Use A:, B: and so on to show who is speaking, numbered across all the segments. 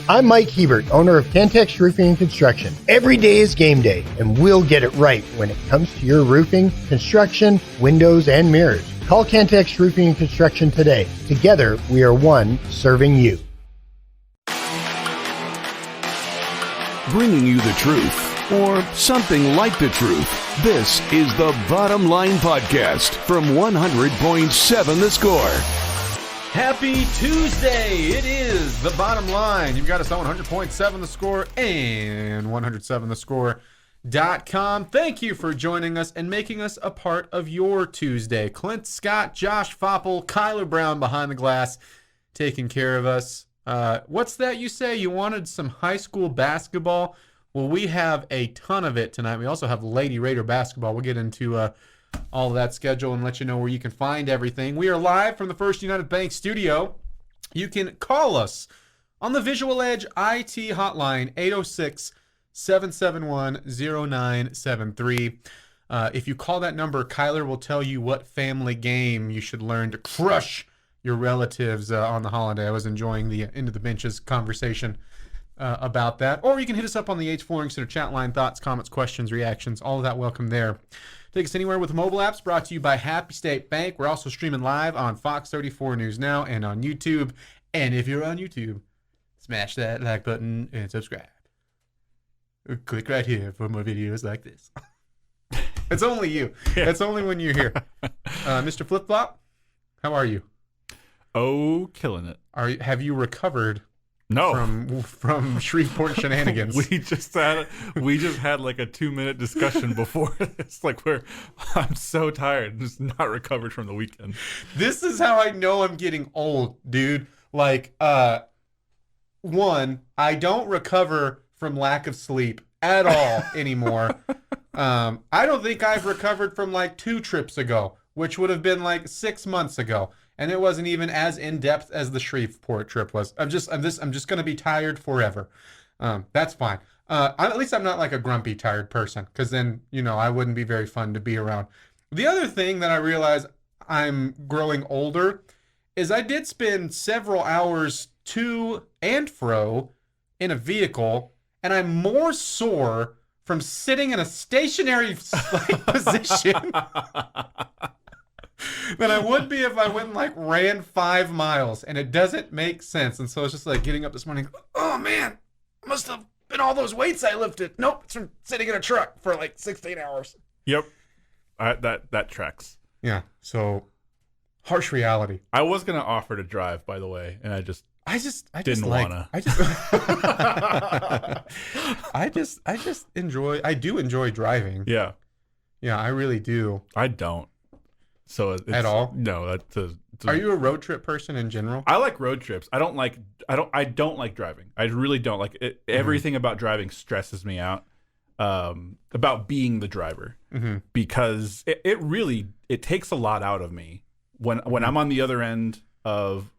A: I'm Mike Hebert, owner of Cantex Roofing and Construction. Every day is game day, and we'll get it right when it comes to your roofing, construction, windows, and mirrors. Call Cantex Roofing and Construction today. Together, we are one serving you.
B: Bringing you the truth, or something like the truth. This is the Bottom Line Podcast from 100.7 The Score.
C: Happy Tuesday! It is The Bottom Line. You've got us on 100.7 The Score and 107thescore.com. Thank you for joining us and making us a part of your Tuesday. Clint, Scott, Josh, Faupel, Kyler Brown behind the glass taking care of us. What's that you say? You wanted some high school basketball? Well, we have a ton of it tonight. We also have Lady Raider basketball. We'll get into all of that schedule and let you know where you can find everything. We are live from the First United Bank studio. You can call us on the Visual Edge IT hotline, 806-771-0973. If you call that number, Kyler will tell you what family game you should learn to crush your relatives on the holiday. I was enjoying the Into the Benches conversation about that. Or you can hit us up on the H Flooring Center chat line. Thoughts, comments, questions, reactions, all of that welcome there. Take us anywhere with mobile apps, brought to you by Happy State Bank. We're also streaming live on Fox 34 News Now and on YouTube. And if you're on YouTube, smash that like button and subscribe. Click right here for more videos like this. It's only you. Yeah. It's only when you're here. Mr. Flip Flop, how are you?
D: Oh, killing it.
C: Have you recovered?
D: No.
C: From Shreveport shenanigans.
D: we just had like a 2-minute discussion before this. I'm so tired, just not recovered from the weekend.
C: This is how I know I'm getting old, dude. One, I don't recover from lack of sleep at all anymore. I don't think I've recovered from 2 trips ago, which would have been 6 months ago. And it wasn't even as in-depth as the Shreveport trip was. I'm just going to be tired forever. That's fine. At least I'm not a grumpy, tired person, because then, I wouldn't be very fun to be around. The other thing that I realize I'm growing older is I did spend several hours to and fro in a vehicle, and I'm more sore from sitting in a stationary position than I would be if I went and ran 5 miles, and it doesn't make sense. And so it's just getting up this morning, oh man, must have been all those weights I lifted. Nope, it's from sitting in a truck for 16 hours.
D: Yep, that tracks.
C: Yeah, so harsh reality.
D: I was gonna offer to drive, by the way, and I just didn't wanna.
C: I do enjoy driving.
D: Yeah,
C: I really do.
D: I don't. So
C: at all?
D: No.
C: Are you a road trip person in general?
D: I like road trips. I don't like driving. I really don't like it. Everything about driving stresses me out. About being the driver, because it really takes a lot out of me when I'm on the other end of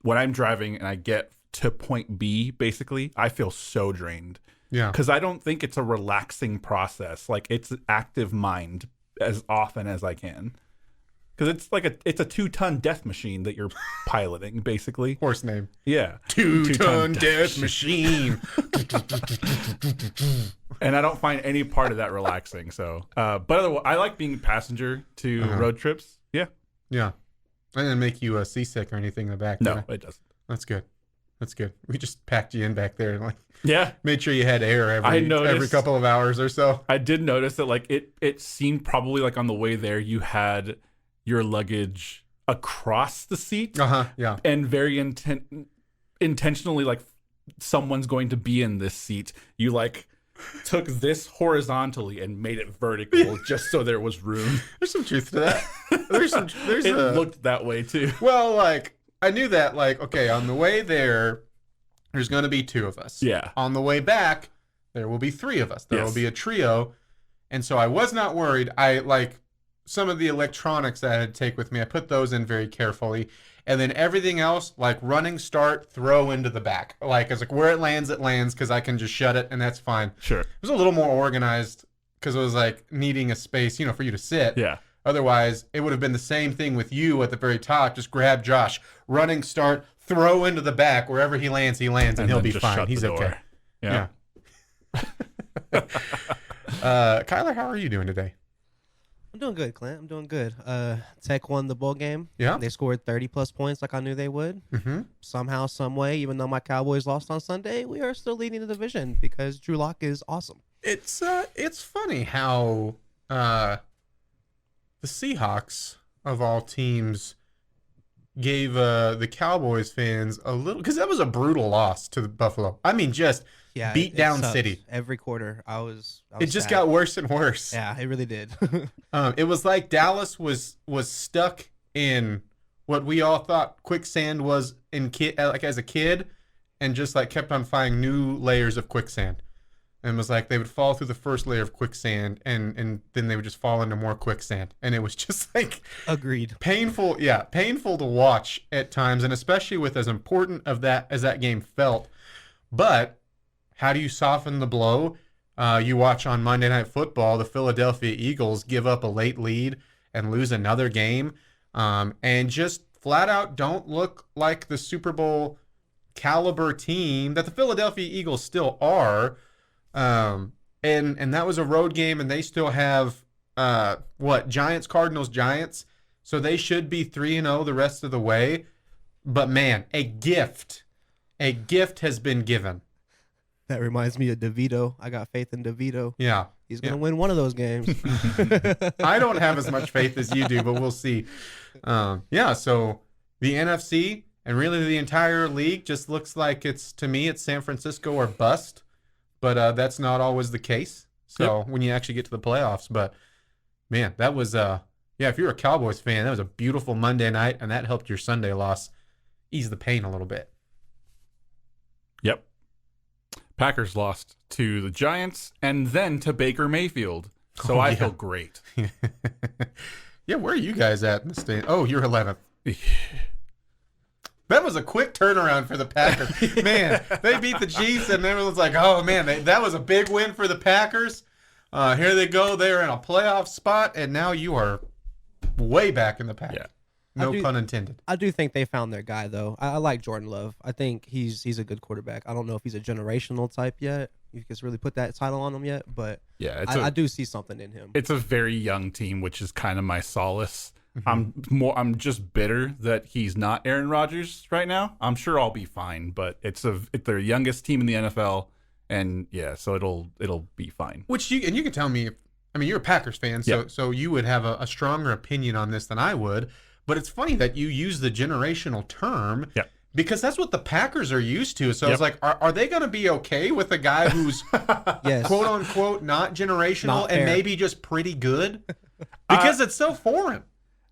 D: when I'm driving and I get to point B. Basically, I feel so drained.
C: Yeah,
D: because I don't think it's a relaxing process. It's an active mind as often as I can, because it's a 2-ton death machine that you're piloting, basically.
C: Horse name.
D: Yeah,
C: 2-ton death machine.
D: And I don't find any part of that relaxing. So, but otherwise, I like being a passenger to road trips. Yeah.
C: I didn't make you seasick or anything in the back.
D: No, it doesn't.
C: That's good. We just packed you in back there and
D: yeah,
C: made sure you had air every couple of hours or so.
D: I did notice that it seemed probably on the way there you had your luggage across the seat.
C: Yeah.
D: And very intentionally someone's going to be in this seat. You took this horizontally and made it vertical just so there was room.
C: There's some truth to that.
D: It looked that way too.
C: Well, I knew that, okay, on the way there's going to be 2 of us.
D: Yeah.
C: On the way back, there will be 3 of us. There will be a trio. And so I was not worried. Some of the electronics that I had to take with me, I put those in very carefully. And then everything else, running start, throw into the back. It's where it lands, because I can just shut it, and that's fine.
D: Sure.
C: It was a little more organized, because it was needing a space, for you to sit.
D: Yeah.
C: Otherwise, it would have been the same thing with you at the very top. Just grab Josh, running start, throw into the back. Wherever he lands, and he'll be fine. He's okay.
D: Yeah.
C: Kyler, how are you doing today?
E: I'm doing good, Clint. I'm doing good. Tech won the bowl game.
C: Yeah.
E: They scored 30-plus points like I knew they would.
C: Mm-hmm.
E: Somehow, some way, even though my Cowboys lost on Sunday, we are still leading the division because Drew Lock is awesome.
C: It's funny how the Seahawks, of all teams, gave the Cowboys fans a little, because that was a brutal loss to the Buffalo. I mean, just beat down
E: sucked.
C: city.
E: Every quarter, I was
C: It just
E: sad.
C: got worse and worse.
E: Yeah, it really did.
C: It was like Dallas was stuck in what we all thought quicksand was as a kid, and just like kept on finding new layers of quicksand. And it was like they would fall through the first layer of quicksand, and then they would just fall into more quicksand. And it was just like
E: Agreed.
C: painful to watch at times, and especially with as important as that game felt. But how do you soften the blow? You watch on Monday Night Football, the Philadelphia Eagles give up a late lead and lose another game, and just flat out don't look like the Super Bowl caliber team that the Philadelphia Eagles still are. And that was a road game, and they still have Giants, Cardinals, Giants. So they should be 3-0 the rest of the way. But man, a gift has been given.
E: That reminds me of DeVito. I got faith in DeVito.
C: Yeah.
E: He's going to win one of those games.
C: I don't have as much faith as you do, but we'll see. So the NFC and really the entire league just looks like it's San Francisco or bust. But that's not always the case. So when you actually get to the playoffs. But man, that was if you're a Cowboys fan, that was a beautiful Monday night, and that helped your Sunday loss ease the pain a little bit.
D: Yep. Packers lost to the Giants and then to Baker Mayfield. So I feel great.
C: Yeah, where are you guys at in the state? Oh, you're 11th. That was a quick turnaround for the Packers. Man, they beat the Chiefs, and everyone's like, oh, man, that was a big win for the Packers. Here they go. They're in a playoff spot, and now you are way back in the pack.
D: Yeah.
C: No pun intended.
E: I do think they found their guy, though. I like Jordan Love. I think he's a good quarterback. I don't know if he's a generational type yet. You can really put that title on him yet, but
D: yeah,
E: I do see something in him.
D: It's a very young team, which is kind of my solace. I'm just bitter that he's not Aaron Rodgers right now. I'm sure I'll be fine, but it's their youngest team in the NFL, and so it'll be fine.
C: You can tell me. You're a Packers fan, so you would have a stronger opinion on this than I would. But it's funny that you use the generational term.
D: Yep.
C: Because that's what the Packers are used to. So I was like, are they going to be okay with a guy who's
E: yes.
C: quote unquote not generational
E: Not
C: and
E: fair.
C: maybe just pretty good? Because it's so foreign.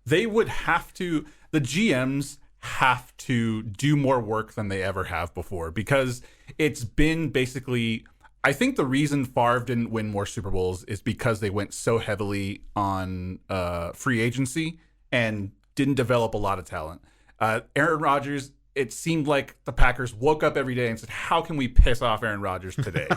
D: They would have to, the GMs have to do more work than they ever have before, because it's been basically, I think the reason Favre didn't win more Super Bowls is because they went so heavily on free agency and didn't develop a lot of talent. Aaron Rodgers, it seemed like the Packers woke up every day and said, how can we piss off Aaron Rodgers today?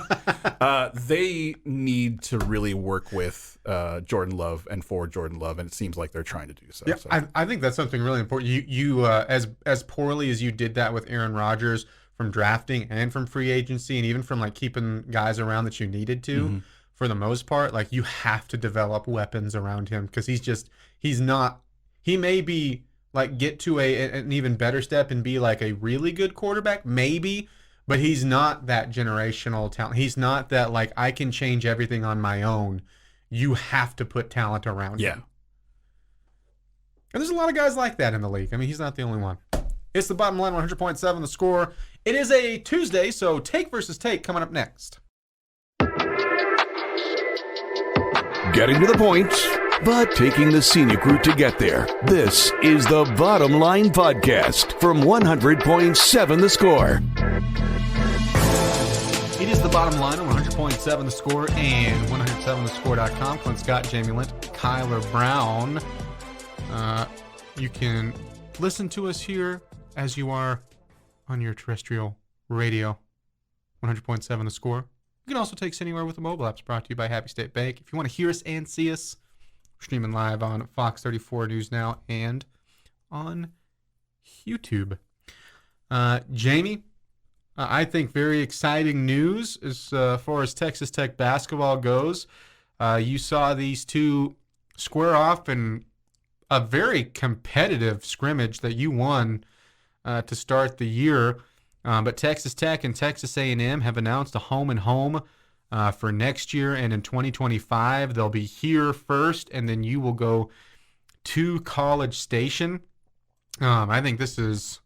D: They need to really work with Jordan Love and for Jordan Love, and it seems like they're trying to do so.
C: Yeah,
D: So.
C: I think that's something really important. You as poorly as you did that with Aaron Rodgers from drafting and from free agency and even from like keeping guys around that you needed to, for the most part, like you have to develop weapons around him, because he may be like get to an even better step and be like a really good quarterback, maybe, but he's not that generational talent. He's not that like I can change everything on my own. You have to put talent around him. And there's a lot of guys like that in the league. He's not the only one. It's the Bottom Line, 100.7 The Score. It is a Tuesday, so Take versus Take coming up next.
B: Getting to the point, but taking the scenic route to get there. This is the Bottom Line Podcast from 100.7 The Score.
C: It is the Bottom Line on 100.7 The Score and 107thescore.com. Clint Scott, Jamie Lent, Kyler Brown. You can listen to us here as you are on your terrestrial radio, 100.7 The Score. You can also take us anywhere with the mobile apps, brought to you by Happy State Bank. If you want to hear us and see us, we're streaming live on Fox 34 News Now and on YouTube. Jamie, I think very exciting news as far as Texas Tech basketball goes. You saw these two square off in a very competitive scrimmage that you won to start the year. But Texas Tech and Texas A&M have announced a home and home for next year, and in 2025 they'll be here first, and then you will go to College Station. I think this is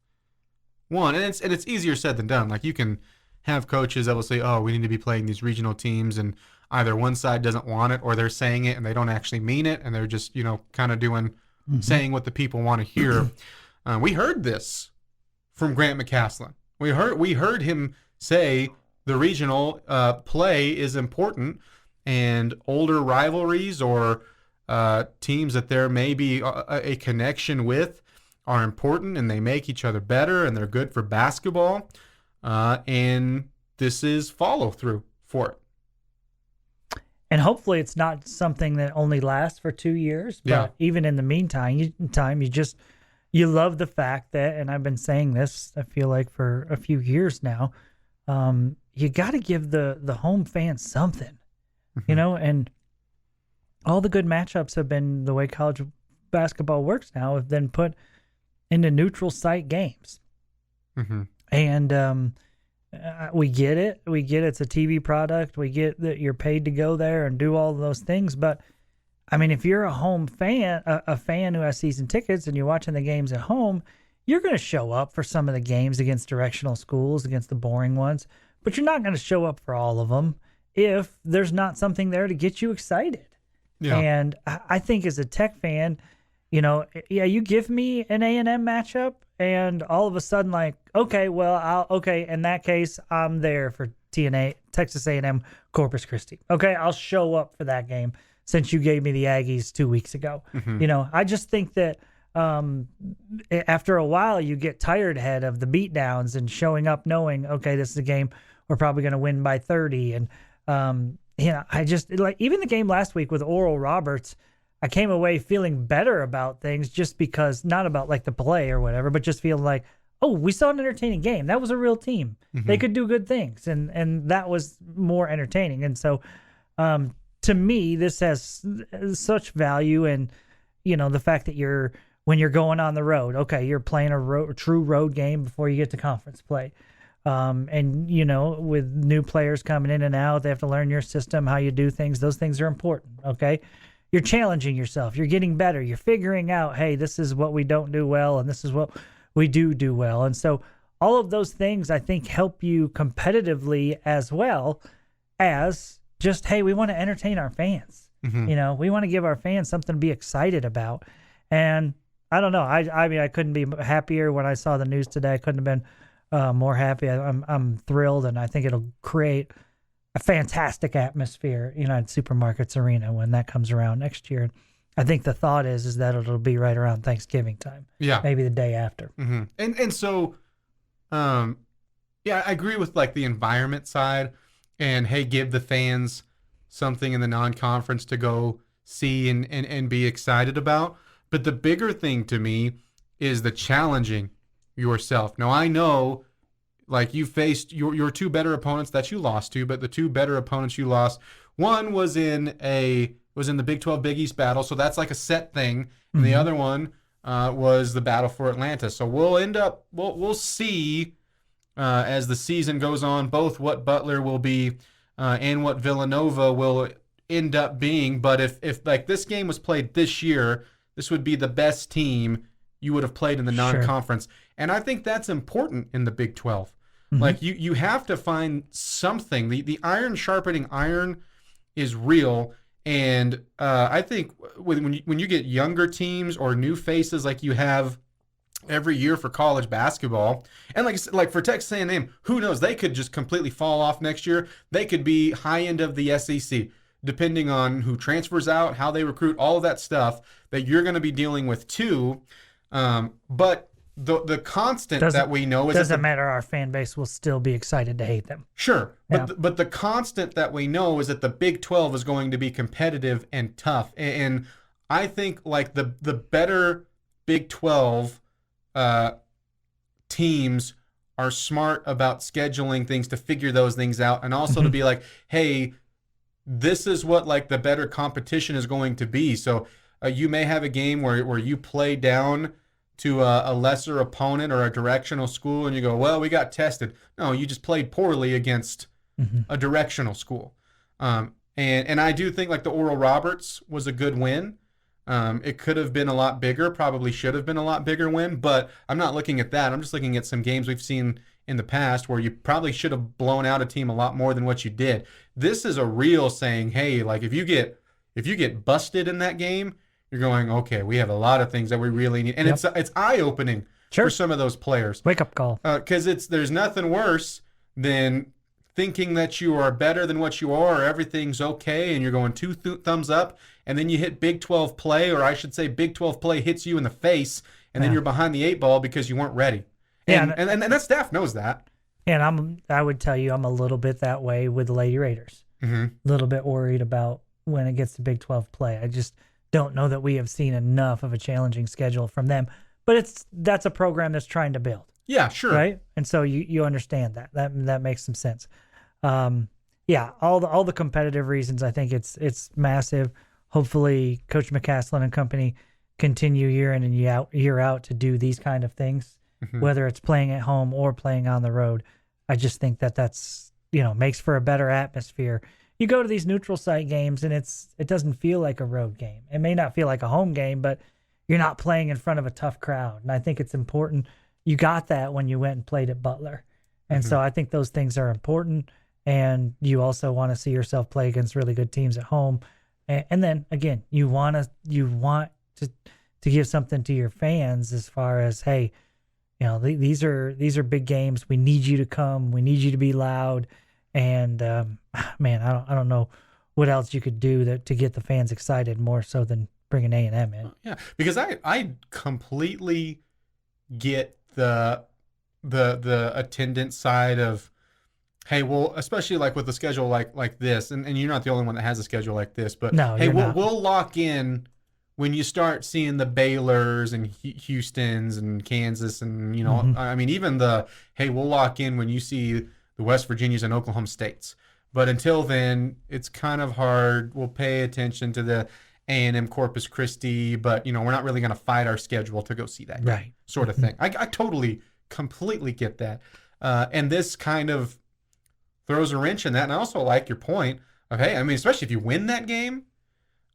C: one, and it's easier said than done. Like, you can have coaches that will say, "Oh, we need to be playing these regional teams," and either one side doesn't want it, or they're saying it and they don't actually mean it, and they're just kind of doing saying what the people want to hear. We heard this from Grant McCaslin. We heard him say the regional play is important, and older rivalries or teams that there may be a connection with are important, and they make each other better, and they're good for basketball. And this is follow through for it.
F: And hopefully it's not something that only lasts for 2 years. But even in the meantime, you love the fact that, and I've been saying this, I feel like for a few years now, you got to give the home fans something, and all the good matchups have been, the way college basketball works now, have been put into neutral site games. And we get it. It's a TV product. We get that you're paid to go there and do all of those things. But I mean, if you're a home fan, a fan who has season tickets, and you're watching the games at home, you're going to show up for some of the games against directional schools, against the boring ones, but you're not going to show up for all of them if there's not something there to get you excited. Yeah. And I think as a Tech fan, you give me an A&M matchup, and all of a sudden, like, okay, in that case, I'm there for Texas A&M Corpus Christi. Okay, I'll show up for that game since you gave me the Aggies 2 weeks ago. I just think that after a while, you get tired head of the beatdowns and showing up knowing, okay, this is a game we're probably going to win by 30. And, I just, like, even the game last week with Oral Roberts, I came away feeling better about things, just because, not about like the play or whatever, but just feeling like, oh, we saw an entertaining game. That was a real team. They could do good things. And that was more entertaining. And so, to me, this has such value. And, the fact that when you're going on the road, okay, you're playing a true road game before you get to conference play. And, with new players coming in and out, they have to learn your system, how you do things. Those things are important. Okay. You're challenging yourself. You're getting better. You're figuring out, hey, this is what we don't do well, and this is what we do well. And so all of those things, I think, help you competitively, as well as just, hey, we want to entertain our fans. We want to give our fans something to be excited about. And I don't know. I mean, I couldn't be happier when I saw the news today. I couldn't have been more happy. I'm thrilled, and I think it'll create a fantastic atmosphere, at Supermarkets Arena when that comes around next year. I think the thought is that it'll be right around Thanksgiving time. Yeah. Maybe the day after.
C: And so, I agree with like the environment side, and hey, give the fans something in the non-conference to go see and be excited about. But the bigger thing to me is the challenging yourself. Now, I know, like, you faced your two better opponents that you lost to, but the two better opponents you lost, one was in the Big 12 Big East battle, so that's like a set thing, and the other one was the battle for Atlanta. So we'll see as the season goes on, both what Butler will be and what Villanova will end up being. But if like this game was played this year, this would be the best team you would have played in the non-conference. Sure. And I think that's important in the Big 12. Like, you have to find something. The iron sharpening iron is real. And I think when you get younger teams or new faces like you have every year for college basketball, and like for Texas A&M, who knows? They could just completely fall off next year. They could be high end of the SEC, depending on who transfers out, how they recruit, all of that stuff that you're going to be dealing with too. But the constant that we know is
F: doesn't matter. Our fan base will still be excited to hate them.
C: Sure, but the constant that we know is that the Big 12 is going to be competitive and tough. And I think like the better Big 12 teams are smart about scheduling things to figure those things out, and also to be like, hey, this is what like the better competition is going to be. So you may have a game where you play down to a lesser opponent or a directional school, and you go, well, we got tested. No, you just played poorly against a directional school. And I do think like the Oral Roberts was a good win. It could have been a lot bigger, probably should have been a lot bigger win, but I'm not looking at that. I'm just looking at some games we've seen in the past where you probably should have blown out a team a lot more than what you did. This is a real saying, hey, like if you get busted in that game, you're going, okay, we have a lot of things that we really need. And it's eye-opening for some of those players.
F: Wake up call.
C: Because there's nothing worse than thinking that you are better than what you are, or everything's okay, and you're going two thumbs up, and then you hit Big 12 play, or I should say Big 12 play hits you in the face, and then you're behind the 8 ball because you weren't ready. And that staff knows that.
F: And I would tell you I'm a little bit that way with the Lady Raiders. A little bit worried about when it gets to Big 12 play. I just don't know that we have seen enough of a challenging schedule from them. But that's a program that's trying to build.
C: Yeah, sure.
F: Right? And so you understand that. That makes some sense. All the competitive reasons, I think it's massive. Hopefully Coach McCaslin and company continue year in and year out to do these kind of things, whether it's playing at home or playing on the road. I just think that's makes for a better atmosphere. You go to these neutral site games and it doesn't feel like a road game. It may not feel like a home game, but you're not playing in front of a tough crowd. And I think it's important. You got that when you went and played at Butler. And so I think those things are important. And you also want to see yourself play against really good teams at home. And then again, you want to give something to your fans as far as, hey, these are big games. We need you to come. We need you to be loud. And man, I don't know what else you could do to get the fans excited more so than bringing A&M in.
C: Yeah, because I completely get the attendance side of, hey, well, especially like with the schedule like this, and you're not the only one that has a schedule like this, but
F: no,
C: hey, we'll lock in when you start seeing the Baylors and Houstons and Kansas and I mean even we'll lock in when you see the West Virginias and Oklahoma States. But until then, it's kind of hard. We'll pay attention to the A&M Corpus Christi, but we're not really going to fight our schedule to go see that game,
F: right?
C: Sort of thing. I totally, completely get that. And this kind of throws a wrench in that. And I also like your point of, hey, I mean, especially if you win that game,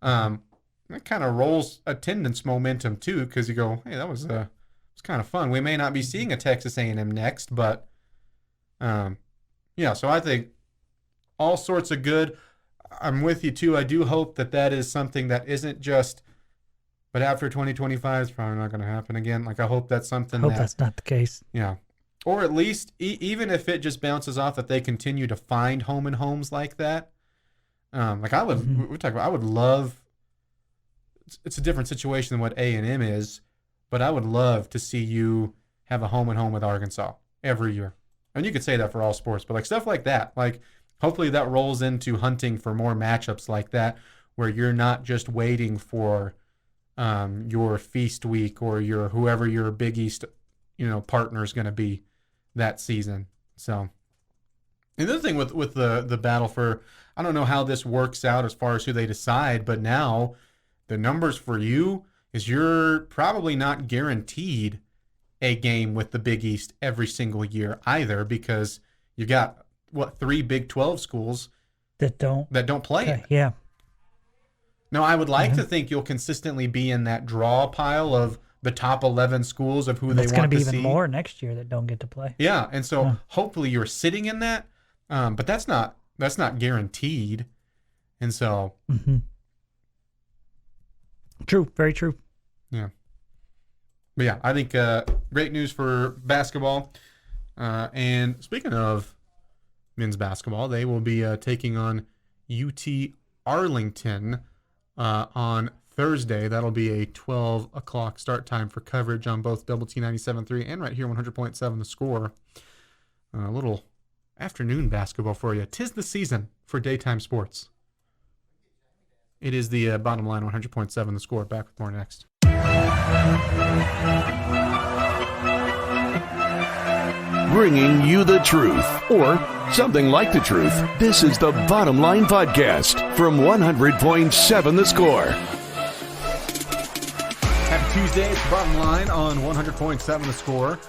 C: that kind of rolls attendance momentum too, because you go, hey, that was it's kind of fun. We may not be seeing a Texas A&M next, but so I think all sorts of good. I'm with you too. I do hope that is something that isn't just, but after 2025 it's probably not going to happen again. Like I hope that's something.
F: I hope that's not the case.
C: Yeah. Or at least even if it just bounces off, that they continue to find home and homes like that. Like I would, we talk about, I would love, it's a different situation than what A&M is, but I would love to see you have a home and home with Arkansas every year. And you could say that for all sports, but like stuff like that, like hopefully that rolls into hunting for more matchups like that, where you're not just waiting for your feast week or your whoever your Big East partner is going to be that season. So another thing with the battle for, I don't know how this works out as far as who they decide, but now the numbers for you is you're probably not guaranteed a game with the Big East every single year either, because you got 3 Big 12 schools
F: that don't
C: play it.
F: Yeah.
C: Now I would like to think you'll consistently be in that draw pile of the top 11 schools of who they want to see.
F: It's going to be even more next year that don't get to play.
C: Yeah, and so hopefully you're sitting in that, but that's not guaranteed, and so.
F: True, very true.
C: Yeah. But yeah, I think great news for basketball. And speaking of men's basketball, they will be taking on UT Arlington on Thursday. That'll be a 12 o'clock start time for coverage on both Double T 97.3 and right here 100.7 The Score. A little afternoon basketball for you. 'Tis the season for daytime sports. It is the bottom line 100.7 The Score. Back with more next.
B: bringing you the truth, or something like the truth. This is the Bottom Line Podcast from 100.7 The Score.
C: Happy Tuesday. It's the Bottom Line on 100.7 The Score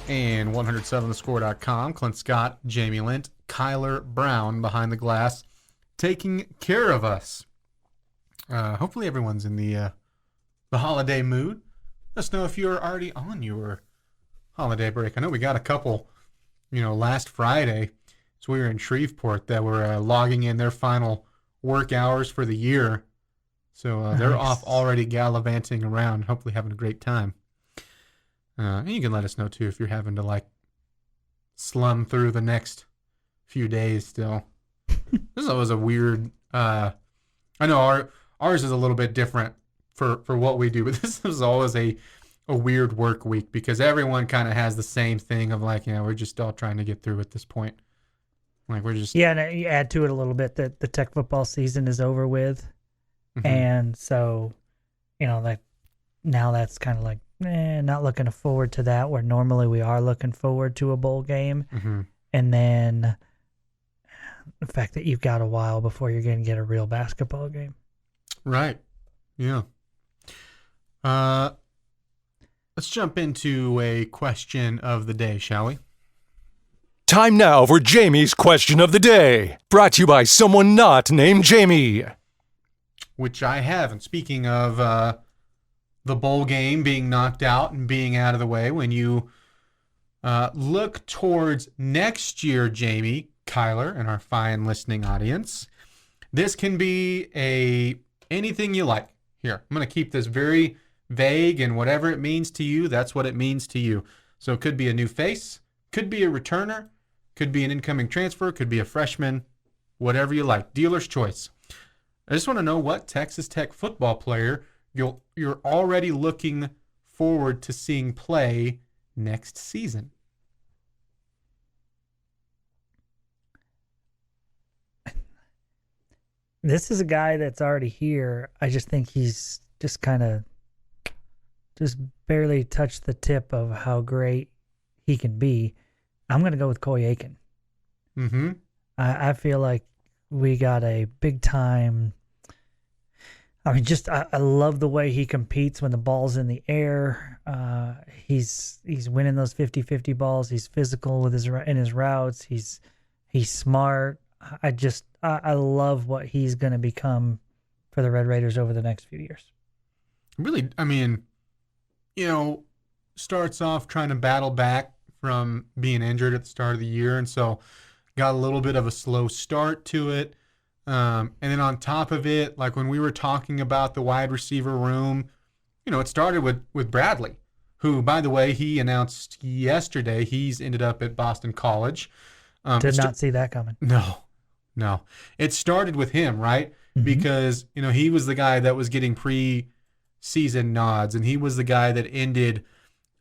C: and 107thescore.com. Clint Scott, Jamie Lent, Kyler Brown behind the glass, taking care of us. Hopefully everyone's in the holiday mood. Let us know if you're already on your holiday break. I know we got a couple, last Friday, so we were in Shreveport, that were logging in their final work hours for the year. So they're off already gallivanting around, hopefully having a great time. And you can let us know, too, if you're having to, slum through the next few days still. This is always a weird... I know ours is a little bit different for what we do, but this is always a weird work week because everyone kind of has the same thing of we're just all trying to get through at this point. We're just...
F: Yeah, and you add to it a little bit that the Tech football season is over with. Mm-hmm. And so, now that's kind of not looking forward to that, where normally we are looking forward to a bowl game.
C: Mm-hmm.
F: And then the fact that you've got a while before you're going to get a real basketball game.
C: Right. Yeah. Let's jump into a question of the day, shall we?
G: Time now for Jamie's question of the day, brought to you by someone not named Jamie.
C: Which I have. And speaking of the bowl game being knocked out and being out of the way, when you look towards next year, Jamie, Kyler, and our fine listening audience, this can be anything you like. Here, I'm going to keep this very vague, and whatever it means to you, that's what it means to you. So it could be a new face, could be a returner, could be an incoming transfer, could be a freshman, whatever you like. Dealer's choice. I just want to know what Texas Tech football player you're already looking forward to seeing play next season.
F: This is a guy that's already here. I just think he's just barely touched the tip of how great he can be. I'm going to go with Coy Aiken.
C: Mm-hmm.
F: I feel like we got a big time. I mean, I love the way he competes when the ball's in the air. He's winning those 50-50 balls. He's physical in his routes. He's smart. I love what he's going to become for the Red Raiders over the next few years.
C: Really, I mean, starts off trying to battle back from being injured at the start of the year, and so got a little bit of a slow start to it. And then on top of it, when we were talking about the wide receiver room, it started with Bradley, who, by the way, he announced yesterday he's ended up at Boston College.
F: Did not see that coming.
C: No. It started with him, right? Mm-hmm. Because, he was the guy that was getting pre-season nods, and he was the guy that ended,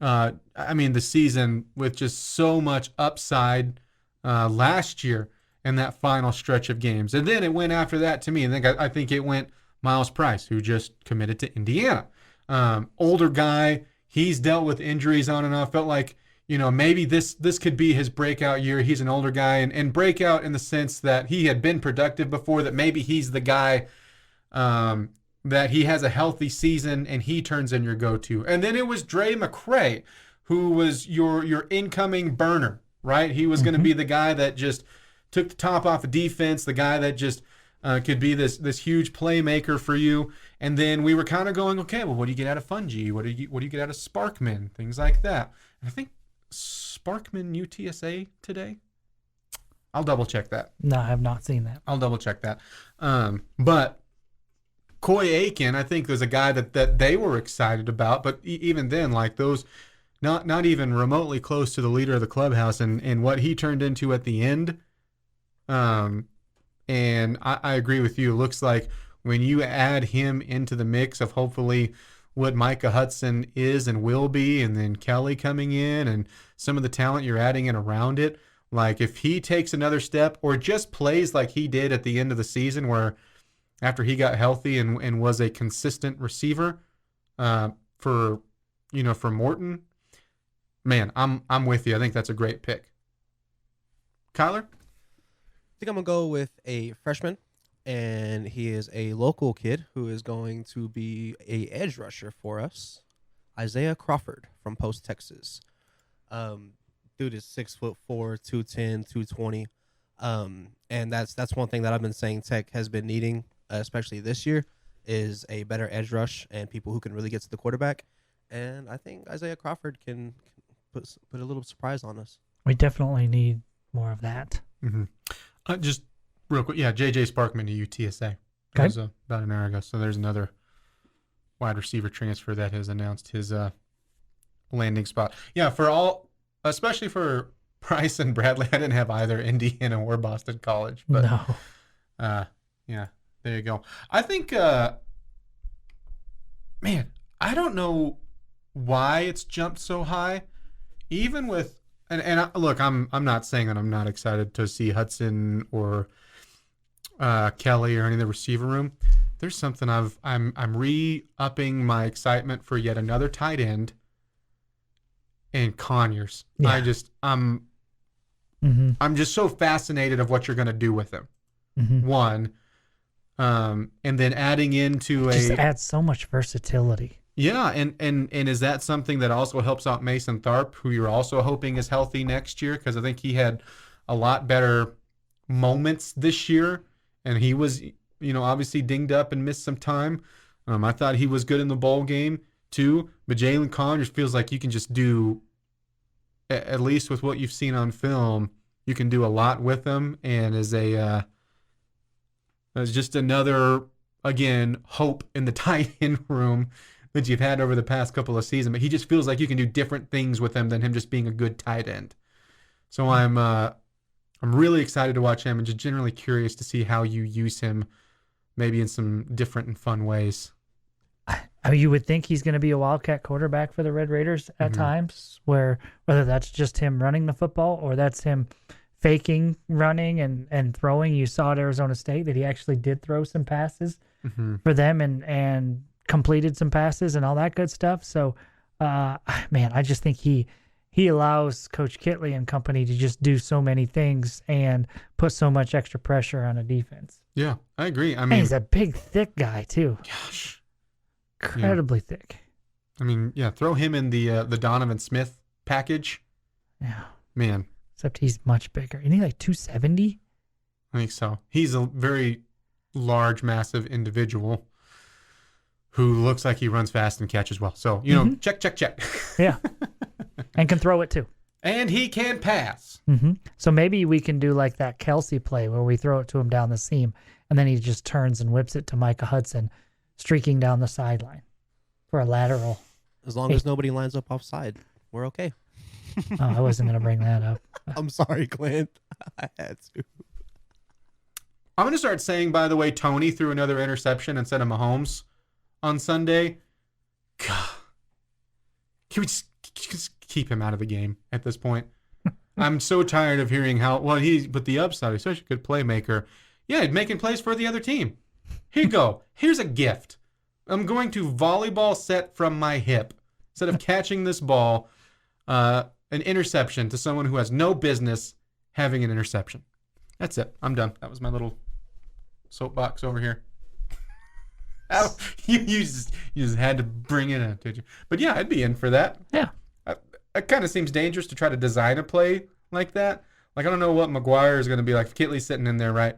C: the season with just so much upside last year in that final stretch of games. And then it went after that to me. I think it went Miles Price, who just committed to Indiana. Older guy. He's dealt with injuries on and off. Felt like, maybe this could be his breakout year. He's an older guy, and breakout in the sense that he had been productive before, that maybe he's the guy that he has a healthy season and he turns in your go-to. And then it was Dre McCray, who was your incoming burner, right? He was going to be the guy that just took the top off of defense, the guy that just could be this huge playmaker for you. And then we were kind of going, okay, well, what do you get out of Fungi? What do you get out of Sparkman? Things like that. And I think Sparkman UTSA today. I'll double check that.
F: No, I have not seen that.
C: I'll double check that. But Coy Aiken, I think, was a guy that they were excited about. But even then, those not even remotely close to the leader of the clubhouse and what he turned into at the end. And I agree with you. It looks like when you add him into the mix of hopefully what Micah Hudson is and will be, and then Kelly coming in and some of the talent you're adding in around it, if he takes another step or just plays like he did at the end of the season, where after he got healthy and was a consistent receiver for Morton, man, I'm with you. I think that's a great pick. Kyler?
E: I think I'm gonna go with a freshman, and he is a local kid who is going to be a edge rusher for us. Isaiah Crawford from Post, Texas. Dude is 6'4", 210, 220. And that's one thing that I've been saying Tech has been needing, especially this year, is a better edge rush and people who can really get to the quarterback. And I think Isaiah Crawford can put a little surprise on us.
F: We definitely need more of that.
C: Mm-hmm. Just real quick, yeah, J.J. Sparkman to UTSA.
F: Okay.
C: That was about an hour ago. So there's another wide receiver transfer that has announced his landing spot. Yeah, for all, especially for Price and Bradley, I didn't have either Indiana or Boston College. But,
F: No.
C: yeah, there you go. I think, man, I don't know why it's jumped so high. Even with, look, I'm not saying that I'm not excited to see Hudson or Kelly or any of the receiver room. There's something I'm re-upping my excitement for yet another tight end and Conyers.
F: Yeah.
C: I'm just so fascinated of what you're going to do with him.
F: Mm-hmm.
C: One, and then adding into
F: just adds so much versatility.
C: Yeah, and is that something that also helps out Mason Tharp, who you're also hoping is healthy next year? Because I think he had a lot better moments this year, and he was, obviously dinged up and missed some time. I thought he was good in the bowl game too, but Jalen Conyers feels like you can just do, at least with what you've seen on film, you can do a lot with him, and as just another, again, hope in the tight end room that you've had over the past couple of seasons, but he just feels like you can do different things with him than him just being a good tight end. So I'm really excited to watch him and just generally curious to see how you use him, maybe in some different and fun ways.
F: You would think he's going to be a Wildcat quarterback for the Red Raiders at times, whether that's just him running the football or that's him faking running and throwing. You saw at Arizona State that he actually did throw some passes for them and completed some passes and all that good stuff. So, man, I just think he allows Coach Kitley and company to just do so many things and put so much extra pressure on a defense.
C: Yeah, I agree. I mean,
F: and he's a big, thick guy too.
C: Gosh,
F: incredibly thick.
C: I mean, yeah, throw him in the Donovan Smith package.
F: Yeah,
C: man.
F: Except he's much bigger. Isn't he like 270?
C: I think so. He's a very large, massive individual who looks like he runs fast and catches well. So, check.
F: Yeah. And can throw it too.
C: And he can pass.
F: Mm-hmm. So maybe we can do like that Kelsey play where we throw it to him down the seam and then he just turns and whips it to Micah Hudson streaking down the sideline for a lateral.
E: As long as nobody lines up offside, we're okay.
F: Oh, I wasn't going to bring that up.
E: I'm sorry, Clint. I had to.
C: I'm going to start saying, by the way, Tony threw another interception instead of Mahomes on Sunday. God. Can we just keep him out of the game at this point? I'm so tired of hearing but the upside, he's such a good playmaker. Yeah, making plays for the other team. Here you go. Here's a gift. I'm going to volleyball set from my hip. Instead of catching this ball, an interception to someone who has no business having an interception. That's it. I'm done. That was my little soapbox over here. You just had to bring it in, did you? But yeah, I'd be in for that.
F: Yeah.
C: It kind of seems dangerous to try to design a play like that. Like, I don't know what McGuire is going to be like. Kitley's sitting in there, right?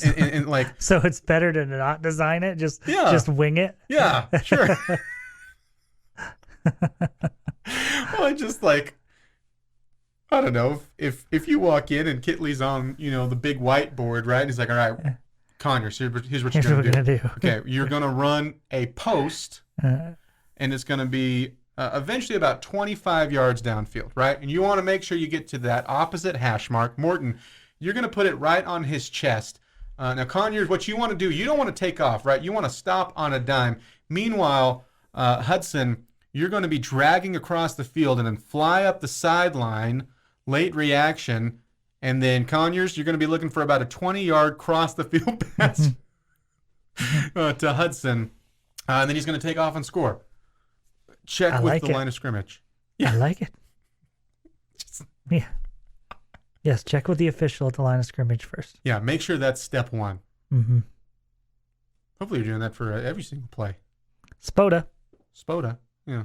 C: And like,
F: so it's better to not design it, just wing it.
C: Yeah, sure. Well, I just like, I don't know, if you walk in and Kitley's on, the big whiteboard, right? And he's like, all right, Conyers, here's what you're going to do. Okay, you're going to run a post, and it's going to be eventually about 25 yards downfield, right? And you want to make sure you get to that opposite hash mark. Morton, you're going to put it right on his chest. Now, Conyers, what you want to do, you don't want to take off, right? You want to stop on a dime. Meanwhile, Hudson, you're going to be dragging across the field and then fly up the sideline, late reaction, and then Conyers, you're going to be looking for about a 20-yard cross-the-field pass to Hudson, and then he's going to take off and score. Check with the line of scrimmage.
F: Yeah. I like it. Yeah. Yes, check with the official at the line of scrimmage first.
C: Yeah, make sure that's step one.
F: Mm-hmm.
C: Hopefully you're doing that for every single play.
F: Spoda.
C: Spoda, yeah.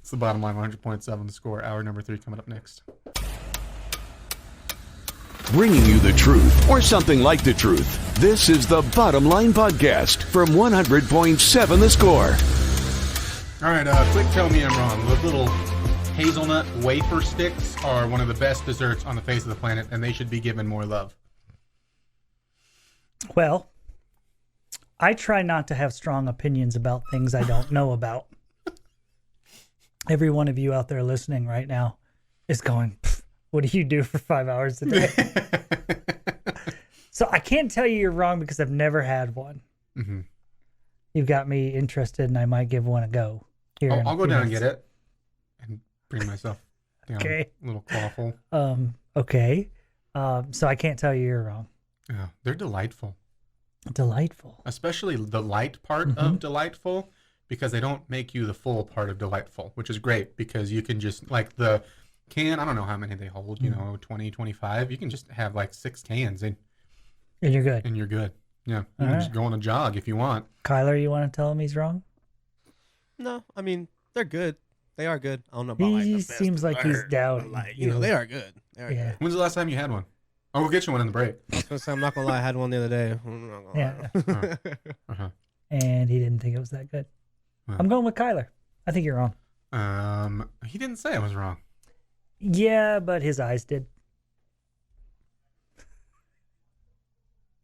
C: It's the bottom line, 100.7 the score. Hour number 3 coming up next.
B: Bringing you the truth, or something like the truth. This is the Bottom Line Podcast from 100.7 the score.
C: All right, quick tell me I'm wrong. Those little hazelnut wafer sticks are one of the best desserts on the face of the planet, and they should be given more love.
F: Well, I try not to have strong opinions about things I don't know about. Every one of you out there listening right now is going, what do you do for 5 hours a day? So I can't tell you you're wrong because I've never had one.
C: Mm-hmm.
F: You've got me interested, and I might give one a go.
C: I'll go down and get it and bring myself down
F: Okay.
C: a little clawful.
F: Okay. So I can't tell you you're wrong.
C: Yeah, they're delightful.
F: Delightful.
C: Especially the light part of delightful, because they don't make you the full part of delightful, which is great because you can just, like the can, I don't know how many they hold, 20, 25. You can just have like 6 cans and
F: you're good.
C: And you're good. Yeah. You
F: All
C: can
F: right.
C: just go on a jog if you want.
F: Kyler, you want to tell him he's wrong?
E: No, I mean, they're good. They are good. I don't know about like
F: He
E: the best
F: seems like he's
E: dessert,
F: down.
E: but, like, they are good. They are
F: Yeah.
E: good.
C: When's the last time you had one? Oh, we'll get you one in the break.
E: I was gonna say, I'm not gonna lie, I had one the other day. I'm not gonna
F: Yeah.
E: lie.
C: Uh-huh.
F: And he didn't think it was that good.
C: Huh.
F: I'm going with Kyler. I think you're wrong.
C: He didn't say I was wrong.
F: Yeah, but his eyes did.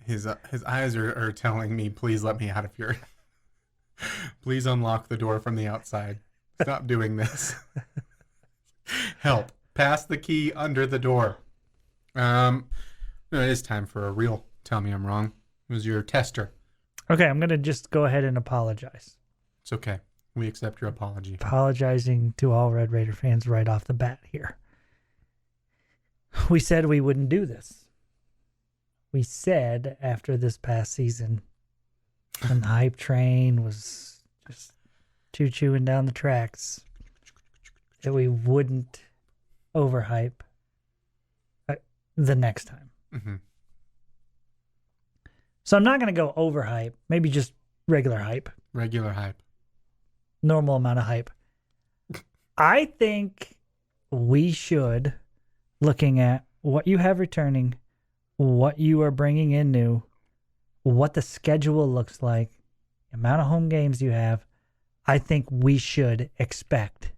C: His eyes are telling me, please let me out of here. Please unlock the door from the outside. Stop doing this. Help. Pass the key under the door. No, it is time for a real tell me I'm wrong. It was your tester.
F: Okay, I'm going to just go ahead and apologize.
C: It's okay. We accept your apology.
F: Apologizing to all Red Raider fans right off the bat here. We said we wouldn't do this. We said after this past season, when the hype train was just choo-chooing down the tracks, that we wouldn't overhype the next time.
C: Mm-hmm.
F: So I'm not going to go overhype, maybe just regular hype.
C: Regular hype.
F: Normal amount of hype. I think we should, looking at what you have returning, what you are bringing in new, what the schedule looks like, the amount of home games you have, I think we should expect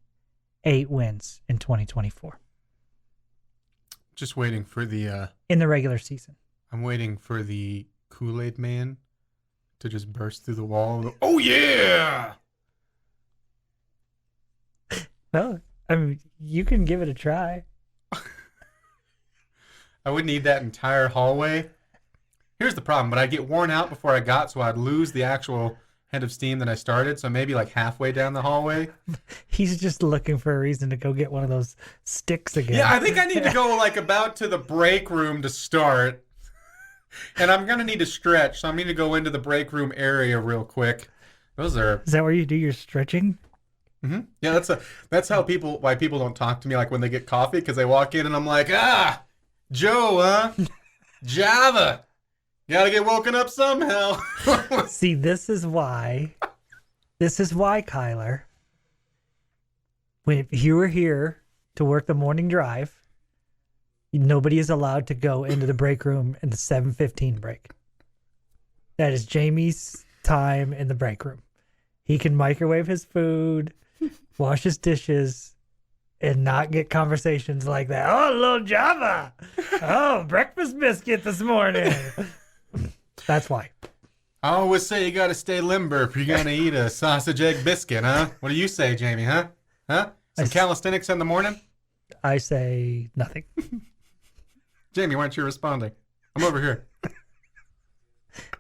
F: 8 wins in 2024
C: Just waiting for the...
F: in the regular season.
C: I'm waiting for the Kool-Aid man to just burst through the wall. Oh, yeah!
F: Well, I mean, you can give it a try.
C: I would need that entire hallway. Here's the problem, but I'd get worn out before I got, so I'd lose the actual head of steam that I started, so maybe like halfway down the hallway.
F: He's just looking for a reason to go get one of those sticks again.
C: Yeah, I think I need to go like about to the break room to start. And I'm going to need to stretch, so I'm going to go into the break room area real quick. Those are...
F: Is that where you do your stretching?
C: Mm-hmm. Yeah, that's how why people don't talk to me like when they get coffee, because they walk in and I'm like, Joe, huh? Java. Gotta get woken up somehow.
F: See, this is why, Kyler, if you were here to work the morning drive, nobody is allowed to go into the break room in the 7:15 break. That is Jamie's time in the break room. He can microwave his food, wash his dishes, and not get conversations like that. Oh, little Java. Oh, breakfast biscuit this morning. That's why.
C: I always say you gotta stay limber if you're gonna eat a sausage egg biscuit, huh? What do you say, Jamie, huh? Some calisthenics in the morning?
F: I say nothing.
C: Jamie, why aren't you responding? I'm over here.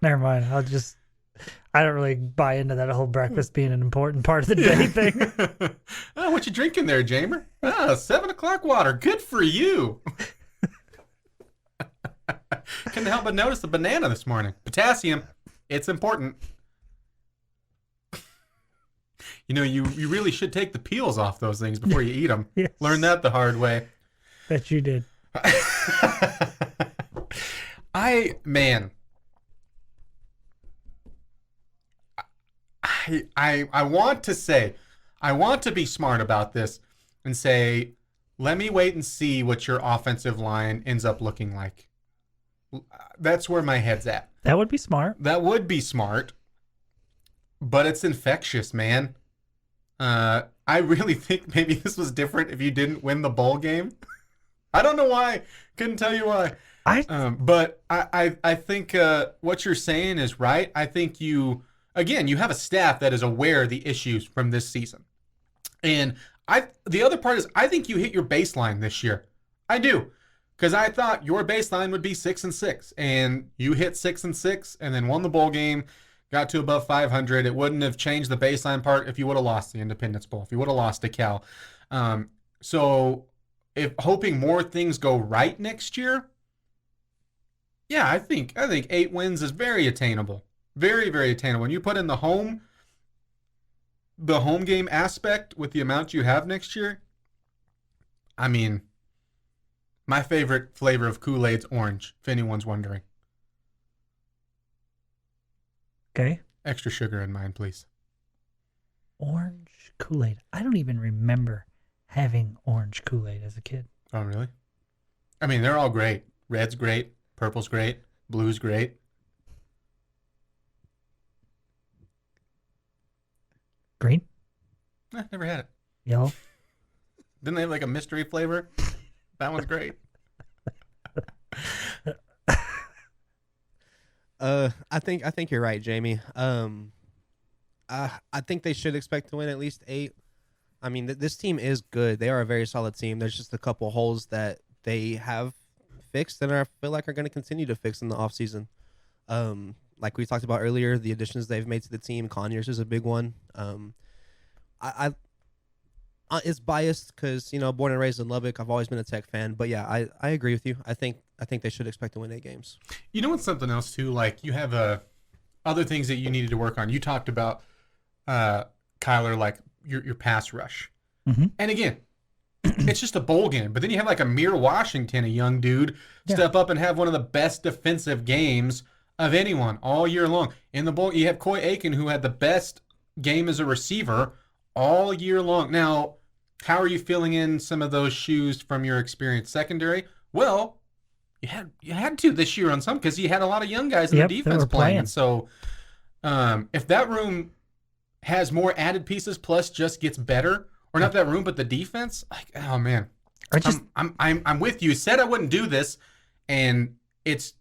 F: Never mind. I don't really buy into that whole breakfast being an important part of the day thing.
C: Oh, what you drinking there, Jamer? 7 o'clock water. Good for you. Couldn't help but notice the banana this morning. Potassium. It's important. You really should take the peels off those things before you eat them.
F: Yes.
C: Learn that the hard way.
F: Bet you did.
C: I want to say, I want to be smart about this and say, let me wait and see what your offensive line ends up looking like. That's where my head's at.
F: That would be smart.
C: That would be smart, but it's infectious, man. I really think maybe this was different if you didn't win the bowl game. I don't know why. Couldn't tell you why. But I think what you're saying is right. I think you have a staff that is aware of the issues from this season. And the other part is I think you hit your baseline this year. I do. Because I thought your baseline would be 6-6. And you hit 6-6 and then won the bowl game, got to above 500. It wouldn't have changed the baseline part if you would have lost the Independence Bowl, if you would have lost to Cal. So if hoping more things go right next year, yeah, I think 8 wins is very attainable. Very, very attainable. When you put in the home game aspect with the amount you have next year, I mean, my favorite flavor of Kool-Aid's orange, if anyone's wondering.
F: Okay.
C: Extra sugar in mine, please.
F: Orange Kool-Aid. I don't even remember having orange Kool-Aid as a kid.
C: Oh, really? I mean, they're all great. Red's great. Purple's great. Blue's great.
F: Green?
C: Never had it.
F: Yellow?
C: Didn't they have like a mystery flavor? That one's great.
E: I think you're right, Jamie. I think they should expect to win at least 8. I mean, this team is good. They are a very solid team. There's just a couple holes that they have fixed and I feel like are going to continue to fix in the offseason. Like we talked about earlier, the additions they've made to the team, Conyers is a big one. It's biased because, born and raised in Lubbock, I've always been a Tech fan. But yeah, I agree with you. I think they should expect to win 8 games. You know
C: what's something else too? Like you have other things that you needed to work on. You talked about Kyler, like your pass rush.
F: Mm-hmm.
C: And again, it's just a bowl game. But then you have like Amir Washington, a young dude, step up and have one of the best defensive games of anyone all year long. In the bowl, you have Coy Aiken, who had the best game as a receiver all year long. Now, how are you filling in some of those shoes from your experience secondary? Well, you had to this year on some because you had a lot of young guys in the defense playing. And so if that room has more added pieces plus just gets better, or not that room, but the defense, like, oh man. I'm with you. Said I wouldn't do this, and it's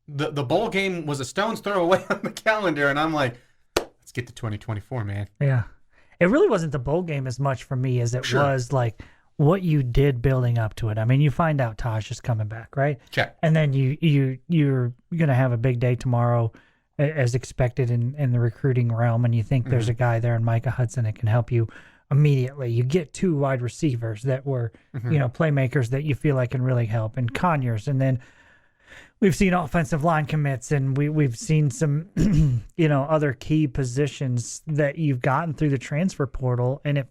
C: the bowl game was a stone's throw away on the calendar, and I'm like, let's get to 2024, man.
F: Yeah. It really wasn't the bowl game as much for me as it was like what you did building up to it. I mean, you find out Taj is coming back, right?
C: Check.
F: And then you're going to have a big day tomorrow as expected in the recruiting realm, and you think there's a guy there in Micah Hudson that can help you immediately. You get 2 wide receivers that were, playmakers that you feel like can really help, and Conyers, and then we've seen offensive line commits, and we've seen some, other key positions that you've gotten through the transfer portal, and it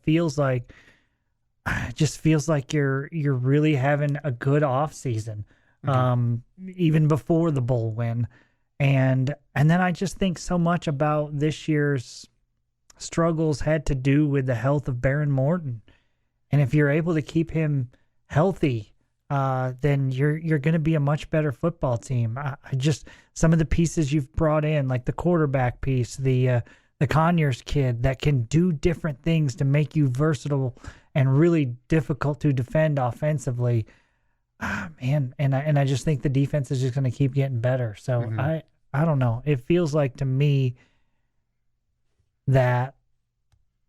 F: just feels like you're really having a good off season, even before the bowl win, and then I just think so much about this year's struggles had to do with the health of Baron Morton, and if you're able to keep him healthy, then you're going to be a much better football team. I just, some of the pieces you've brought in, like the quarterback piece, the Conyers kid that can do different things to make you versatile and really difficult to defend offensively. Man, and I just think the defense is just going to keep getting better. So I don't know. It feels like to me that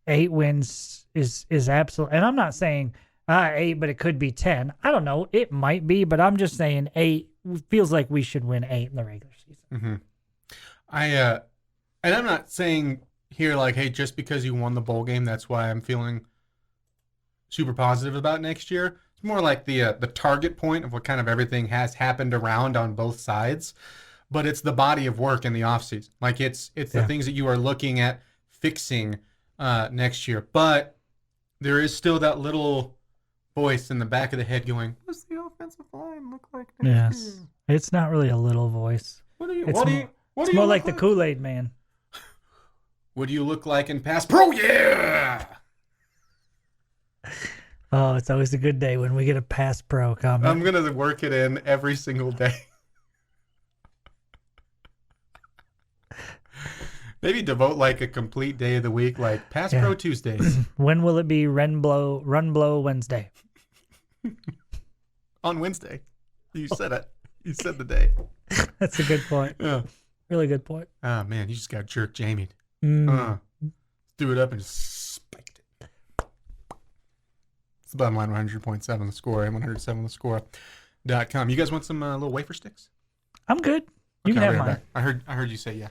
F: 8 wins is absolute. And I'm not saying 8, but it could be 10. I don't know. It might be, but I'm just saying 8 feels like we should win 8 in the regular season.
C: And I'm not saying here like, hey, just because you won the bowl game, that's why I'm feeling super positive about next year. It's more like the target point of what kind of everything has happened around on both sides, but it's the body of work in the offseason. Like it's the things that you are looking at fixing next year. But there is still that little voice in the back of the head going, "What's the offensive line look like next year?"
F: Yes. It's not really a little voice.
C: What do you?
F: It's
C: What do
F: more,
C: you? What
F: it's
C: do you
F: more
C: look
F: like the Kool-Aid man.
C: What do you look like in pass pro? Yeah.
F: Oh, it's always a good day when we get a pass pro comment.
C: I'm gonna work it in every single day. Maybe devote like a complete day of the week, like pass pro Tuesdays.
F: When will it be run blow Wednesday?
C: On Wednesday. You said it. You said the day.
F: That's a good point.
C: Yeah.
F: Really good point.
C: Oh man, you just got jerk Jamie.
F: Mm.
C: Threw it up and just spiked it. It's the bottom line 100.7 the score and 107thescore.com. You guys want some little wafer sticks?
F: I'm good. You can
C: I'll
F: have
C: be right
F: mine.
C: back. I heard you say yeah.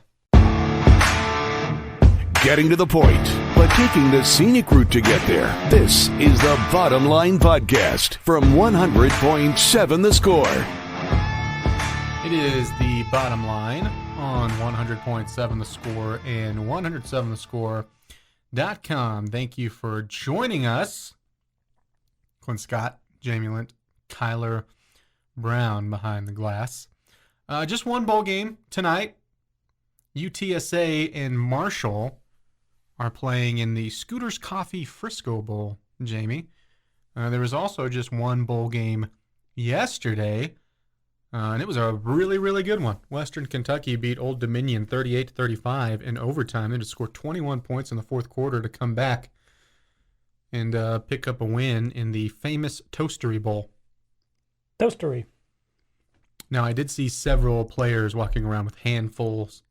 B: Getting to the point, but taking the scenic route to get there. This is the Bottom Line Podcast from 100.7 The Score.
C: It is the bottom line on 100.7 The Score and 107thescore.com. Thank you for joining us. Clint Scott, Jamie Lent, Kyler Brown behind the glass. Just one bowl game tonight. UTSA and Marshall are playing in the Scooters Coffee Frisco Bowl, Jamie. There was also just one bowl game yesterday, and it was a really, really good one. Western Kentucky beat Old Dominion 38-35 in overtime. They just scored 21 points in the fourth quarter to come back and pick up a win in the famous Toastery Bowl.
F: Toastery.
C: Now, I did see several players walking around with handfuls,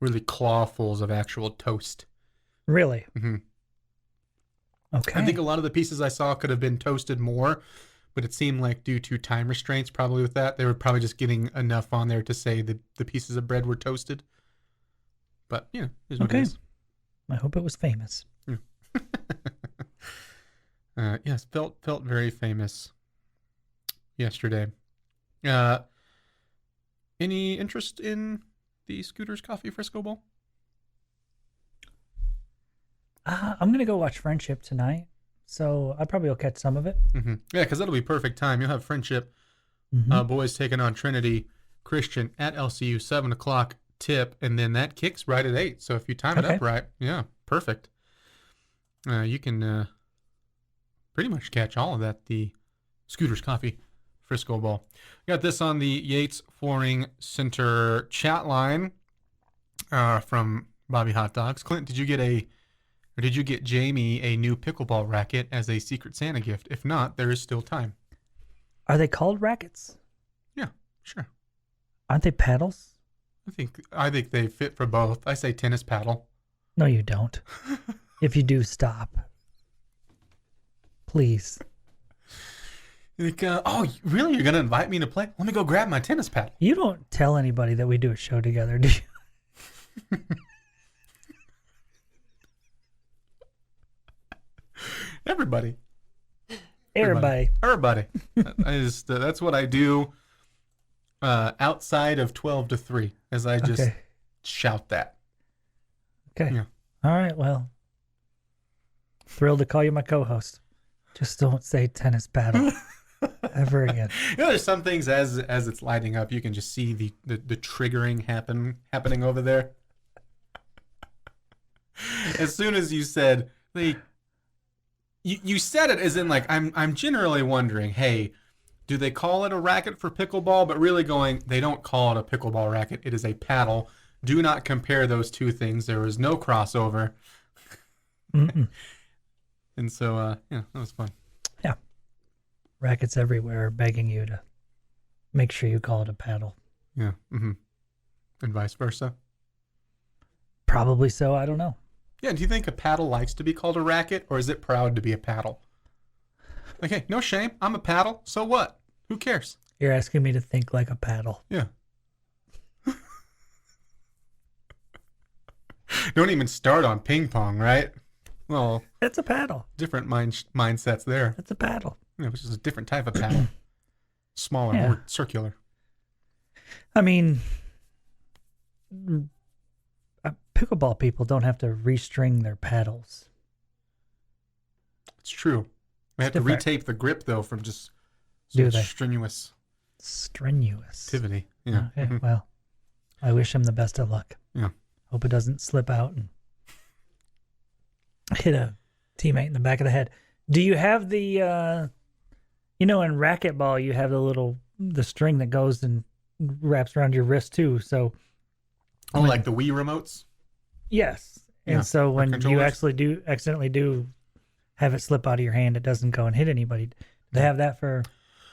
C: really clawfuls of actual toast.
F: Really?
C: Mm-hmm.
F: Okay.
C: I think a lot of the pieces I saw could have been toasted more, but it seemed like due to time restraints probably with that, they were probably just getting enough on there to say that the pieces of bread were toasted. But, you know, here's what it is.
F: I hope it was famous.
C: Yes, felt very famous yesterday. Any interest in the Scooters Coffee Frisco Bowl?
F: I'm going to go watch Friendship tonight, so I probably will catch some of it.
C: Mm-hmm. Yeah, because that'll be perfect time. You'll have Friendship boys taking on Trinity Christian at LCU, 7 o'clock tip, and then that kicks right at 8. So if you time it up right, yeah, perfect. You can pretty much catch all of that, the Scooters Coffee Frisco Bowl. Got this on the Yates Flooring Center chat line from Bobby Hot Dogs. Clint, did you get Jamie a new pickleball racket as a Secret Santa gift? If not, there is still time.
F: Are they called rackets?
C: Yeah, sure.
F: Aren't they paddles?
C: I think they fit for both. I say tennis paddle.
F: No, you don't. If you do, stop. Please.
C: Like, oh, really? You're going to invite me to play? Let me go grab my tennis paddle.
F: You don't tell anybody that we do a show together, do you?
C: Everybody. That's what I do outside of 12 to 3, as I just shout that.
F: Okay.
C: Yeah.
F: All right, well. Thrilled to call you my co-host. Just don't say tennis paddle ever again.
C: You know, there's some things as it's lighting up, you can just see the triggering happening over there. As soon as you said, like, you said it as in like, I'm generally wondering, hey, do they call it a racket for pickleball? But really going, they don't call it a pickleball racket. It is a paddle. Do not compare those two things. There is no crossover. And so, yeah, that was fun.
F: Yeah. Rackets everywhere are begging you to make sure you call it a paddle.
C: Yeah. Mm-hmm. And vice versa.
F: Probably so. I don't know.
C: Yeah. Do you think a paddle likes to be called a racket, or is it proud to be a paddle? Like, hey, no shame. I'm a paddle. So what? Who cares?
F: You're asking me to think like a paddle.
C: Yeah. Don't even start on ping pong, right? Well,
F: it's a paddle.
C: Different mindsets there.
F: It's a paddle.
C: Yeah, which is a different type of paddle. Smaller, more circular.
F: I mean, pickleball people don't have to restring their paddles.
C: It's true. We have
F: different.
C: to retape the grip though from just
F: Do
C: much
F: they?
C: strenuous
F: Strenuous.
C: activity. Yeah.
F: Okay, well, I wish him the best of luck.
C: Yeah.
F: Hope it doesn't slip out and hit a teammate in the back of the head. Do you have the, in racquetball, you have the string that goes and wraps around your wrist too. So,
C: like the Wii remotes?
F: yes. And
C: Yeah,
F: so when you
C: controllers.
F: accidentally do have it slip out of your hand, it doesn't go and hit anybody. Do they have that for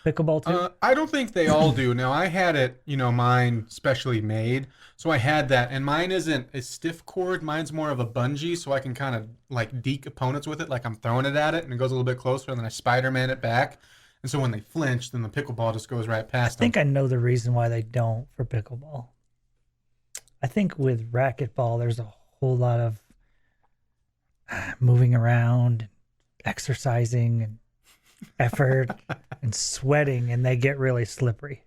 F: pickleball too?
C: I don't think they all do. Now, I had it, mine specially made. So I had that. And mine isn't a stiff cord. Mine's more of a bungee. So I can kind of like deke opponents with it. Like I'm throwing it at it and it goes a little bit closer. And then I Spider-Man it back. And so when they flinch, then the pickleball just goes right
F: I
C: past
F: think
C: them.
F: I know the reason why they don't for pickleball. I think with racquetball, there's a whole lot of moving around, exercising, and effort, and sweating, and they get really slippery.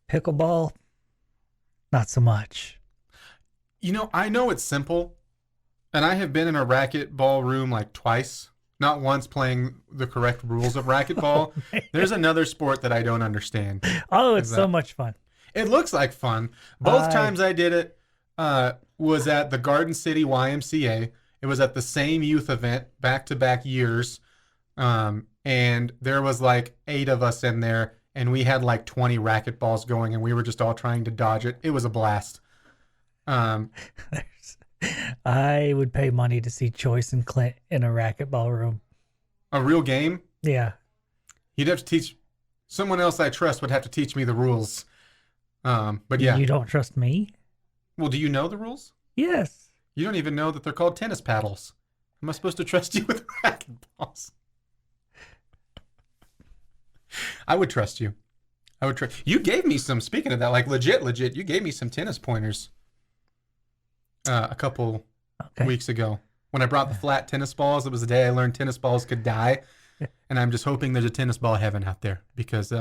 F: Pickleball, not so much.
C: I know it's simple. And I have been in a racquetball room like twice. Not once playing the correct rules of racquetball. There's another sport that I don't understand.
F: Oh, it's
C: Is
F: so
C: that-
F: much fun.
C: It looks like fun. Both
F: I-
C: times I did it was at the Garden City YMCA. It was at the same youth event, back-to-back years. And there was like 8 of us in there, and we had like 20 racquetballs going, and we were just all trying to dodge it. It was a blast.
F: I would pay money to see Choice and Clint in a racquetball room.
C: A real game?
F: Yeah.
C: You'd have to teach... Someone else I trust would have to teach me the rules. But yeah.
F: You don't trust me?
C: Well, do you know the rules?
F: Yes.
C: You don't even know that they're called tennis paddles. Am I supposed to trust you with racquetballs? I would trust you. You gave me some, speaking of that, like legit, you gave me some tennis pointers a couple weeks ago. When I brought the flat tennis balls, it was the day I learned tennis balls could die. And I'm just hoping there's a tennis ball heaven out there because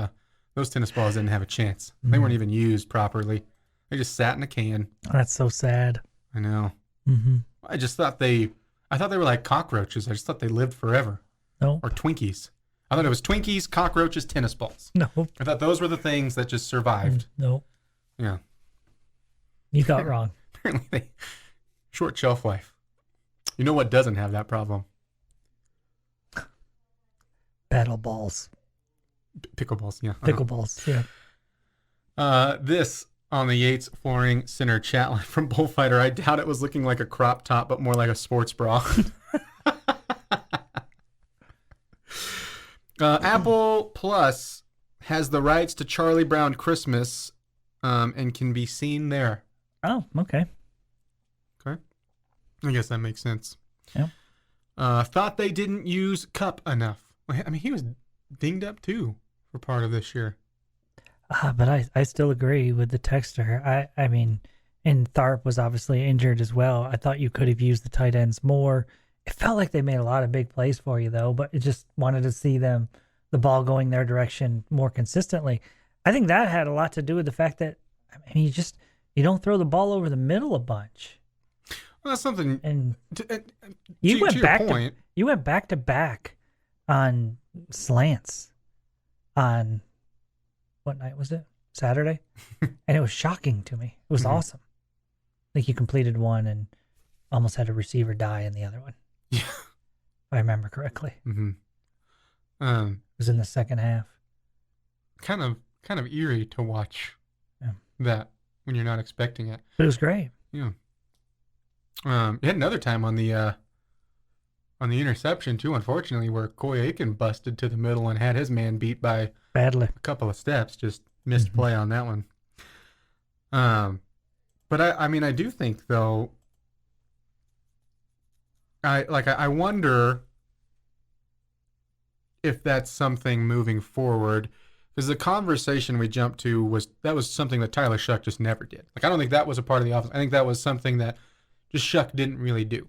C: those tennis balls didn't have a chance. They weren't even used properly. They just sat in a can.
F: That's so sad.
C: I know.
F: Mm-hmm.
C: I thought they were like cockroaches. I just thought they lived forever.
F: No.
C: Or Twinkies. I thought it was Twinkies, cockroaches, tennis balls.
F: No.
C: I thought those were the things that just survived.
F: No.
C: Yeah.
F: You thought wrong.
C: Apparently they short shelf life. You know what doesn't have that problem?
F: Paddle balls.
C: Pickleballs, yeah.
F: Pickleballs, yeah.
C: This on the Yates Flooring Center chat line from Bullfighter. I doubt it was looking like a crop top, but more like a sports bra. Apple Plus has the rights to Charlie Brown Christmas and can be seen there.
F: Oh, okay.
C: Okay. I guess that makes sense.
F: Yeah.
C: Thought they didn't use Cup enough. I mean, he was dinged up too for part of this year.
F: But I still agree with the texter. I mean, and Tharp was obviously injured as well. I thought you could have used the tight ends more. It felt like they made a lot of big plays for you, though, but it just wanted to see the ball going their direction more consistently. I think that had a lot to do with the fact that, I mean, you don't throw the ball over the middle a bunch.
C: Well, that's something.
F: And
C: To
F: you went
C: back
F: to back on slants on what night was it? Saturday? And it was shocking to me. It was awesome. I think you completed one and almost had a receiver die in the other one.
C: Yeah.
F: If I remember correctly.
C: Mm-hmm.
F: It was in the second half.
C: Kind of eerie to watch that when you're not expecting it.
F: But it was great.
C: Yeah. You had another time on the interception too, unfortunately, where Coy Aiken busted to the middle and had his man beat by
F: Badly.
C: a couple of steps. Just missed play on that one. But I mean, I do think though. I wonder if that's something moving forward, because the conversation we jumped to was something that Tyler Shuck just never did. Like, I don't think that was a part of the offense. I think that was something that just Shuck didn't really do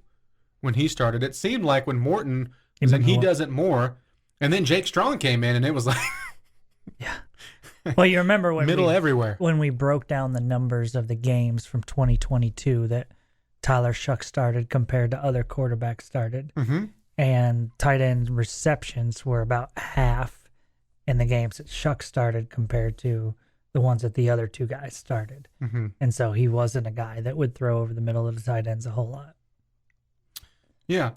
C: when he started. It seemed like when Morton said he does it more, and then Jake Strong came in, and it was like,
F: Yeah. Well, you remember when
C: Middle everywhere.
F: when we broke down the numbers of the games from 2022 that Tyler Shuck started compared to other quarterbacks started, and tight end receptions were about half in the games that Shuck started compared to the ones that the other two guys started. And so he wasn't a guy that would throw over the middle of the tight ends a whole lot.
C: Yeah,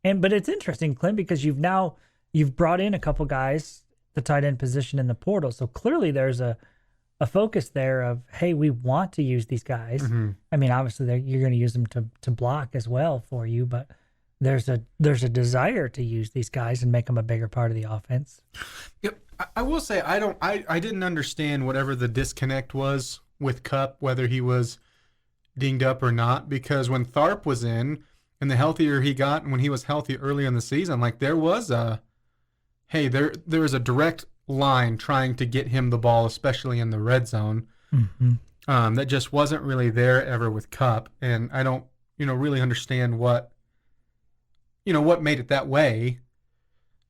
F: But it's interesting, Clint, because you've brought in a couple guys, the tight end position in the portal. So clearly there's a focus there of, hey, we want to use these guys. I mean, obviously you're going to use them to block as well for you, but there's a desire to use these guys and make them a bigger part of the offense.
C: Yep. I will say I didn't understand whatever the disconnect was with Kupp, whether he was dinged up or not, because when Tharp was in and the healthier he got and when he was healthy early in the season, like there was a direct line trying to get him the ball, especially in the red zone. That just wasn't really there ever with Kupp, and I don't really understand what made it that way.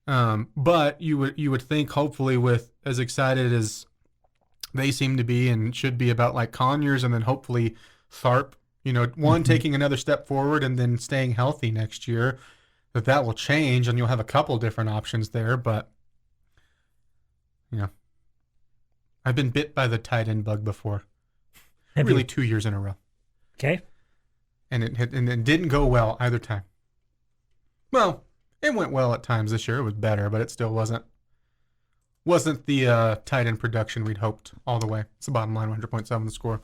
C: But you would think, hopefully, with as excited as they seem to be and should be about like Conyers, and then hopefully Tharp, taking another step forward and then staying healthy next year, that will change and you'll have a couple different options there. But I've been bit by the tight end bug before, really 2 years in a row.
F: Okay,
C: and it didn't go well either time. Well, it went well at times this year. It was better, but it still wasn't the tight end production we'd hoped all the way. It's the bottom line, 100.7 The Score.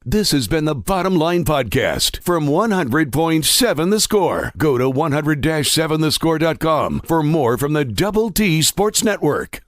B: This has been the Bottom Line Podcast from 100.7 The Score. Go to 100-7thescore.com for more from the Double T Sports Network.